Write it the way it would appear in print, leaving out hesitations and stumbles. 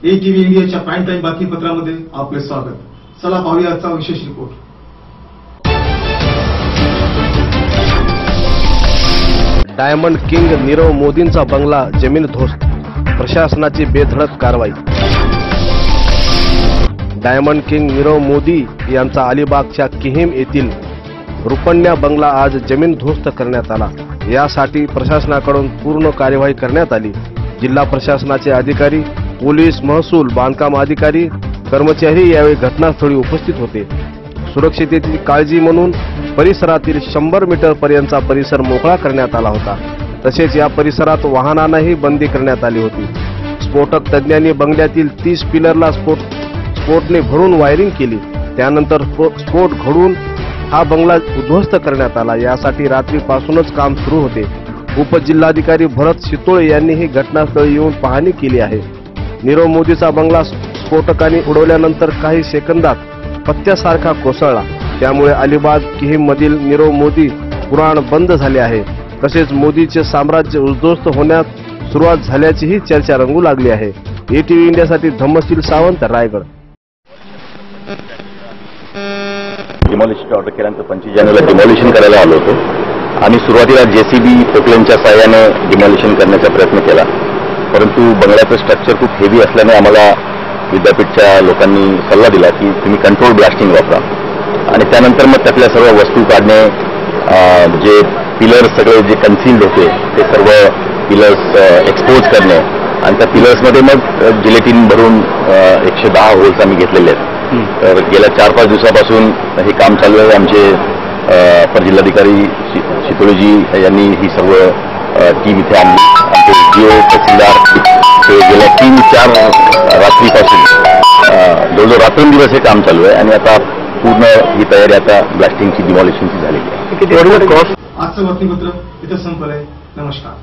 ATV इंडियाच्या prime time बातमीपत्रामध्ये आपले स्वागत। चला पाहूया आजचा विशेष रिपोर्ट। डायमंड किंग नीरव मोदींचा बंगला जमीनदोस्त, प्रशासनाची बेधडक कारवाई। डायमंड किंग नीरव मोदी यांचा अलिबागच्या किहीम येथील रुपण्या बंगला आज जमीनदोस्त करण्यात आला। यासाठी प्रशासनाकडून पूर्ण कार्यवाही करण्यात आली। जिल्हा प्रशासनाचे अधिकारी, पोलीस, महसूल, बांधकाम अधिकारी, कर्मचारी यावेळी घटनास्थळी उपस्थित होते। सुरक्षिततेची काळजी म्हणून परिसरातील 100 मीटर पर्यंतचा परिसर मोकळा करण्यात आला होता। तसेच या परिसरात वाहनांनाही बंदी करण्यात आली होती। स्फोटक तज्ञांनी बंगल्यातील 30 पिलरला स्फोटने भरून वायरिंग केली। त्यानंतर स्फोट घडून हा बंगला उद्ध्वस्त करण्यात आला। यासाठी रात्रीपासूनच काम सुरू होते। उपजिल्हाधिकारी भरत शितोळे यांनीही घटनास्थळी येऊन पाहणी केली आहे। नीरव मोदीचा बंगला स्फोटकांनी उडवल्यानंतर काही सेकंदात पत्त्यासारखा कोसळला। त्यामुळे अलिबाग किहीम मधील नीरव मोदी पुराण बंद झाले आहे। तसेच मोदीचे साम्राज्य उद्ध्वस्त होण्यास सुरुवात झाल्याचीही चर्चा रंगू लागली आहे। ATV इंडियासाठी धम्मशील सावंत, रायगड। डिमॉलिशन ऑर्डर केल्यानंतर 25 जानेवारीला डिमॉलिशन करायला आलो होतो आणि सुरुवातीला JCB पोकलेनच्या साहाय्याने डिमॉलिशन करण्याचा प्रयत्न केला, परंतु बंगल्याचं स्ट्रक्चर खूप हेवी असल्याने आम्हाला विद्यापीठच्या लोकांनी सल्ला दिला की तुम्ही कंट्रोल ब्लास्टिंग वापरा आणि त्यानंतर मग त्यातल्या सर्व वस्तू काढणे, जे पिलर्स सगळे जे कन्सील्ड होते ते सर्व पिलर्स एक्सपोज करणे आणि त्या पिलर्समध्ये मग जिलेटिन भरून 110 होल्स आम्ही घेतलेले आहेत। तर गेल्या 4-5 दिवसापासून हे काम चालू आहे। आमचे अपर जिल्हाधिकारी शितोळेजी यांनी ही सर्व टीम इथे आणली। आमचे जिओ तहसीलदार हे गेल्या 3-4 रात्रीपासून जवळजवळ रात्रंदिवस हे काम चालू आहे आणि आता पूर्ण ही तयारी आता ब्लास्टिंगची, डिमॉलिशनची झालेली आहे। आजचं बातमीपत्र इथं संपलंय। नमस्कार।